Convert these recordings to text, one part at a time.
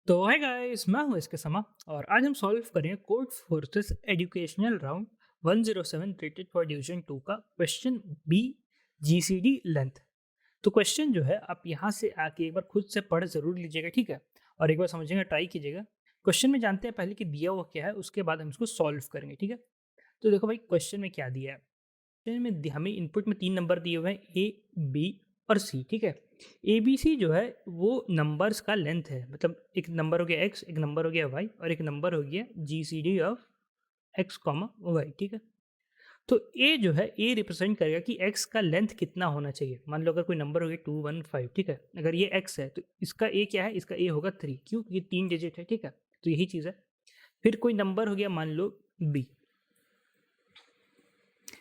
तो hi guys, मैं हूं इसके समा और आज हम सॉल्व करेंगे code forces educational round 107 rated for division 2 का क्वेश्चन बी जीसीडी लेंथ। तो क्वेश्चन जो है आप यहाँ से आके एक बार खुद से पढ़ जरूर लीजिएगा, ठीक है, और एक बार समझिएगा, ट्राई कीजिएगा। क्वेश्चन में जानते हैं पहले कि दिया हुआ क्या है, उसके बाद हम इसको सॉल्व करेंगे, ठीक है। तो देखो भाई, क्वेश्चन में क्या दिया है। क्वेश्चन में हमें इनपुट में 3 नंबर दिए हुए हैं, ए, बी और सी, ठीक है। ए बी सी जो है वो नंबर्स का लेंथ है, मतलब एक नंबर हो गया एक्स, एक नंबर हो गया वाई और एक नंबर हो गया G C D of x comma y, ठीक है। तो ए जो है, ए रिप्रेजेंट करेगा कि एक्स का लेंथ कितना होना चाहिए। मान लो अगर कोई नंबर हो गया 215, ठीक है, अगर ये एक्स है तो इसका ए क्या है, इसका ए होगा 3, क्यों, ये 3 डिजिट है, ठीक है। तो यही चीज़ है। फिर कोई नंबर हो गया, मान लो बी।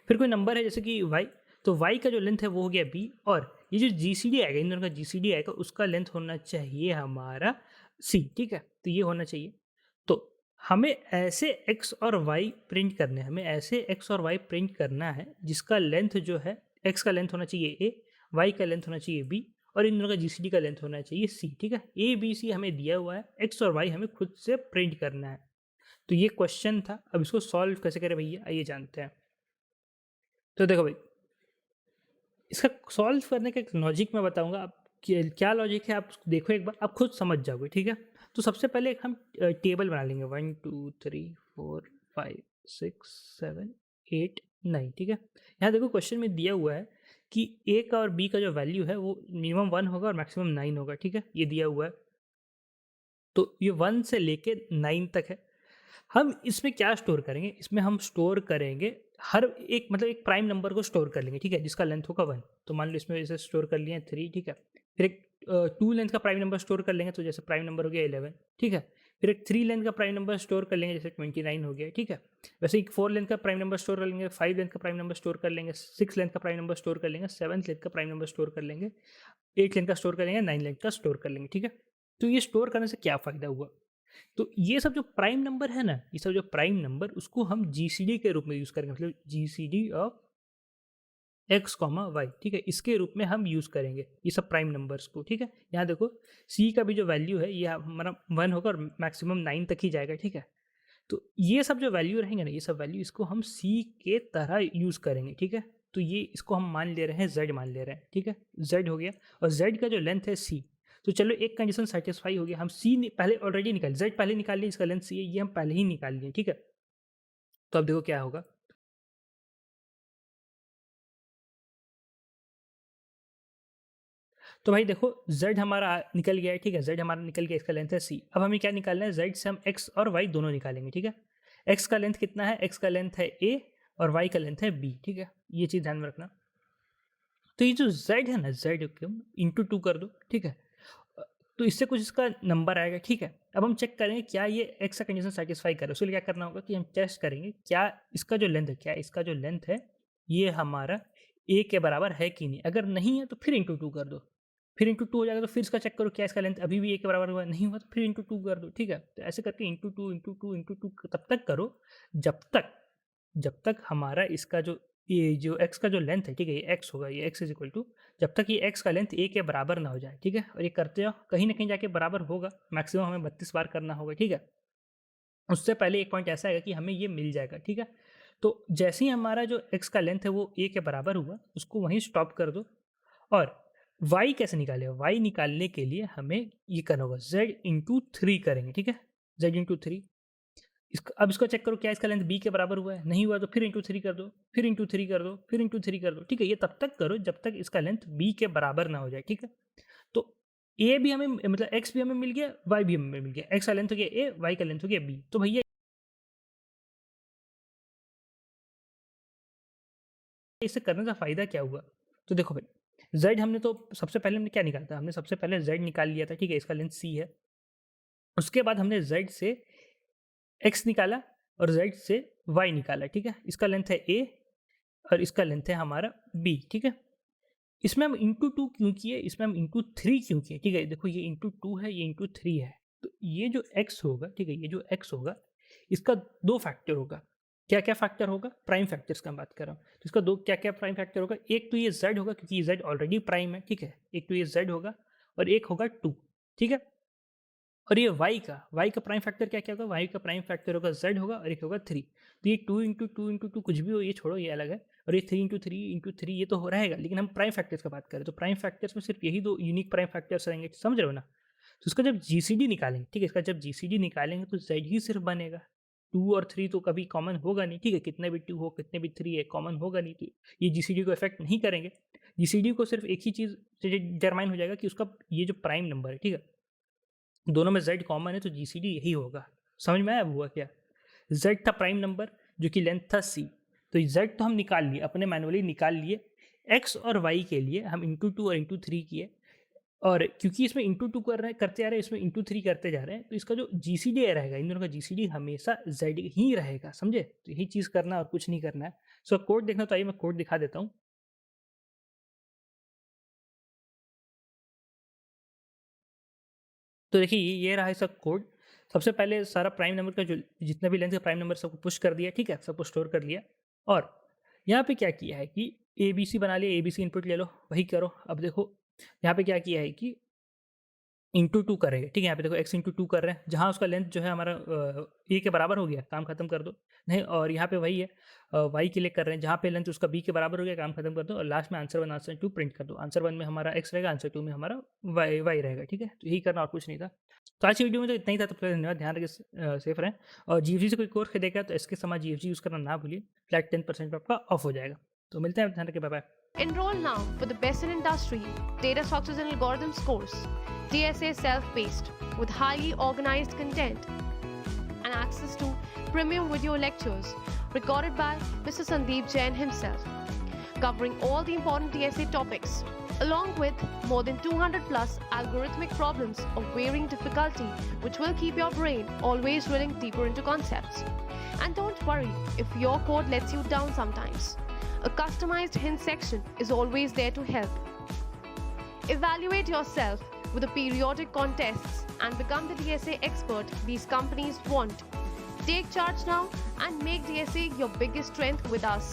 फिर कोई नंबर है जैसे कि y, तो y का जो लेंथ है वो हो गया b, और ये जो जी सी डी आएगा, इन दोनों का जी सी डी आएगा, उसका लेंथ होना चाहिए हमारा c, ठीक है। तो ये होना चाहिए। तो हमें ऐसे x और y प्रिंट करने हैं, हमें ऐसे x और y प्रिंट करना है जिसका लेंथ जो है, x का लेंथ होना चाहिए a, y का लेंथ होना चाहिए b, और इन दोनों का जी सी डी का लेंथ होना चाहिए c, ठीक है। a b c हमें दिया हुआ है, x और y हमें खुद से प्रिंट करना है। तो ये क्वेश्चन था। अब इसको सॉल्व कैसे करें भैया, आइए जानते हैं। तो देखो भाई, इसका सॉल्व करने का एक लॉजिक मैं बताऊंगा। आप क्या लॉजिक है, आप देखो एक बार, आप खुद समझ जाओगे, ठीक है। तो सबसे पहले एक हम टेबल बना लेंगे, 1 2 3 4 5 6 7 8 9, ठीक है। यहाँ देखो क्वेश्चन में दिया हुआ है कि ए का और बी का जो वैल्यू है वो मिनिमम 1 होगा और मैक्सिमम 9 होगा, ठीक है, ये दिया हुआ है। तो ये 1 से लेके 9 तक है। हम इसमें क्या स्टोर करेंगे, इसमें हम स्टोर करेंगे हर एक, मतलब एक प्राइम नंबर को स्टोर कर लेंगे, ठीक है, जिसका लेंथ होगा 1। तो मान लो इसमें जैसे स्टोर कर लिया 3, ठीक है। फिर एक 2 लेंथ का प्राइम नंबर स्टोर कर लेंगे, तो जैसे प्राइम नंबर हो गया 11, ठीक है। फिर एक 3 लेंथ का प्राइम नंबर स्टोर कर लेंगे, जैसे 29 हो गया, ठीक है। वैसे एक 4 लेंथ का प्राइम नंबर स्टोर कर लेंगे, 5 लेंथ का प्राइम नंबर स्टोर कर लेंगे, 6 लेंथ का प्राइम नंबर स्टोर कर लेंगे, 7 लेंथ का प्राइम नंबर स्टोर कर लेंगे, 8 लेंथ का स्टोर कर लेंगे, 9 लेंथ का स्टोर कर लेंगे, ठीक है। तो ये स्टोर करने से क्या फ़ायदा हुआ। तो ये सब जो प्राइम नंबर है ना, ये सब जो प्राइम नंबर, उसको हम जीसीडी के रूप में यूज करेंगे, मतलब GCD of x comma y, ठीक है, इसके रूप में हम यूज करेंगे ये सब प्राइम नंबर्स को, ठीक है। यहाँ देखो सी का भी जो वैल्यू है ये हमारा 1 होगा और मैक्सिमम 9 तक ही जाएगा, ठीक है। तो ये सब जो वैल्यू रहेंगे ना, ये सब वैल्यू इसको हम सी के तरह यूज करेंगे, ठीक है। तो ये इसको हम मान ले रहे हैं, जेड मान ले रहे हैं, ठीक है, जेड हो गया। और जेड का जो लेंथ है सी, तो चलो एक कंडीशन सेटिस्फाई हो गया, हम सी पहले ऑलरेडी निकाल, जेड पहले निकाल लिए, इसका लेंथ सी है, ये हम पहले ही निकाल लिए, ठीक है। तो अब देखो क्या होगा। तो भाई देखो, z हमारा निकल गया है, ठीक है, z हमारा निकल गया, इसका लेंथ है c। अब हमें क्या निकालना है, z से हम x और y दोनों निकालेंगे, ठीक है। x का लेंथ कितना है, x का लेंथ है a और y का लेंथ है b, ठीक है, ये चीज़ ध्यान में रखना। तो ये जो z है ना, z को इंटू 2 कर दो, ठीक है। तो इससे कुछ इसका नंबर आएगा, ठीक है। अब हम चेक करेंगे क्या ये x का कंडीशन सेटिस्फाई करे। उसके लिए क्या करना होगा कि हम टेस्ट करेंगे क्या इसका जो लेंथ है, क्या इसका जो लेंथ है ये हमारा a के बराबर है कि नहीं। अगर नहीं है तो फिर इंटू 2 कर दो, फिर इंटू 2 हो जाएगा। तो फिर इसका चेक करो क्या इसका लेंथ अभी भी a के बराबर हुआ, नहीं हुआ तो फिर इंटू 2 कर दो, ठीक है। तो ऐसे करके इंटू 2 इंटू 2 इंटू 2 तब तक करो जब तक हमारा इसका जो ये जो x का जो लेंथ है, ठीक है, ये x होगा, ये x इज इक्वल टू, जब तक ये x का लेंथ a के बराबर ना हो जाए, ठीक है। और ये करते जाओ, कहीं ना कहीं जाके बराबर होगा, मैक्सिमम हमें 32 बार करना होगा, ठीक है। उससे पहले एक पॉइंट ऐसा आएगा कि हमें ये मिल जाएगा, ठीक है। तो जैसे ही हमारा जो x का लेंथ है वो a के बराबर हुआ, उसको वहीं स्टॉप कर दो। और y कैसे निकाले, y निकालने के लिए हमें ये करना होगा, z इंटू 3 करेंगे, ठीक है, z इंटू 3। अब इसको चेक करो क्या इसका लेंथ b के बराबर हुआ है, नहीं हुआ तो फिर इंटू 3 कर दो, फिर इंटू 3 कर दो, फिर इंटू 3 कर दो, ठीक है। ये तब तक करो जब तक इसका लेंथ b के बराबर ना हो जाए, ठीक है। तो a भी हमें, मतलब x भी हमें मिल गया, y भी हमें मिल गया। x का लेंथ हो गया a, y का लेंथ हो गया b। तो भैया इससे करने का फ़ायदा क्या हुआ। तो देखो भाई, z हमने तो सबसे पहले हमने क्या निकाला था, हमने सबसे पहले z निकाल लिया था, ठीक है, इसका लेंथ c है। उसके बाद हमने z से x निकाला और z से y निकाला, ठीक है। इसका लेंथ है a और इसका लेंथ है हमारा b, ठीक है। इसमें हम इंटू 2 क्यों किए, इसमें हम इंटू 3 क्यों किए, ठीक है। देखो ये इंटू 2 है, ये इंटू 3 है। तो ये जो x होगा, ठीक है, ये जो x होगा इसका 2 फैक्टर होगा। क्या क्या फैक्टर होगा, प्राइम फैक्टर्स का हम बात कर रहा हूँ। तो इसका दो क्या क्या प्राइम फैक्टर होगा, एक तो ये z होगा क्योंकि z ऑलरेडी प्राइम है, ठीक है, एक तो ये z होगा और एक होगा 2, ठीक है। और ये y का प्राइम फैक्टर क्या क्या होगा, y का प्राइम फैक्टर होगा z होगा और एक होगा 3। तो ये 2 इंटू 2 इंटू 2 कुछ भी हो, ये छोड़ो, ये अलग है। और ये 3 इंटू 3 इंटू 3 ये तो हो रहेगा, लेकिन हम प्राइम फैक्टर्स का बात करें तो प्राइम फैक्टर्स में सिर्फ यही दो यूनिक प्राइम फैक्टर्स रहेंगे, समझ रहे हो ना। तो इसका जब जीसीडी निकालेंगे, ठीक है, इसका जब जीसीडी निकालेंगे तो z ही सिर्फ बनेगा, 2 और 3 तो कभी कॉमन होगा नहीं, ठीक है, कितने भी 2 हो कितने भी 3 है कॉमन होगा नहीं, तो ये जीसीडी को इफेक्ट नहीं करेंगे। जीसीडी को सिर्फ एक ही चीज़ से डिटरमाइन हो जाएगा कि उसका ये जो प्राइम नंबर है, ठीक है, दोनों में z कॉमन है तो जीसीडी यही होगा। समझ में आया अब हुआ क्या, z था प्राइम नंबर जो कि लेंथ था c, तो z तो हम निकाल लिए, अपने मैनुअली निकाल लिए। x और y के लिए हम इंटू 2 और इंटू 3 किए, और क्योंकि इसमें इंटू 2 कर रहे हैं करते जा रहे हैं, इसमें इंटू 3 करते जा रहे हैं, तो इसका जो जीसीडी रहेगा, इन दोनों का जीसीडी हमेशा z ही रहेगा, समझे। तो यही चीज़ करना और कुछ नहीं करना है। सो कोड देखना तो आइए मैं कोड दिखा देता हूँ। तो देखिए ये रहा इसका कोड। सबसे पहले सारा प्राइम नंबर का जो जितना भी लेंथ है प्राइम नंबर सबको पुश कर दिया, ठीक है, सबको स्टोर कर लिया। और यहाँ पे क्या किया है कि ABC बना लिया, ABC इनपुट ले लो, वही करो। अब देखो यहाँ पे क्या किया है कि इंटू 2 करेंगे, ठीक है, यहाँ पे देखो x इंटू 2 कर रहे हैं, जहाँ उसका लेंथ जो है हमारा a के बराबर हो गया, काम खत्म कर दो। नहीं, और यहाँ पे वही है y के लिए कर रहे हैं, जहाँ पे लेंथ उसका b के बराबर हो गया, काम खत्म कर दो। और लास्ट में आंसर 1 आंसर 2 प्रिंट कर दो। आंसर 1 में हमारा x रहेगा, आंसर 2 में हमारा y रहेगा, ठीक है। तो यही करना और कुछ नहीं था। तो आज की वीडियो में तो इतना ही था, तब तक धन्यवाद, ध्यान रखिए, सेफ रहें। और जीएफजी से कोई कोर्स खरीदेगा तो इसके समय जीएफजी यूज़ करना ना भूलिए, फ्लैट 10% पे आपका ऑफ हो जाएगा। तो मिलते हैं, ध्यान रखिए, bye bye. Enroll now for the best in industry data structures and algorithms course, DSA self-paced with highly organized content and access to premium video lectures recorded by Mr. Sandeep Jain himself, covering all the important DSA topics, along with more than 200 plus algorithmic problems of varying difficulty, which will keep your brain always drilling deeper into concepts. And don't worry if your code lets you down sometimes. A customized hint section is always there to help. Evaluate yourself with the periodic contests and become the DSA expert these companies want. Take charge now and make DSA your biggest strength with us.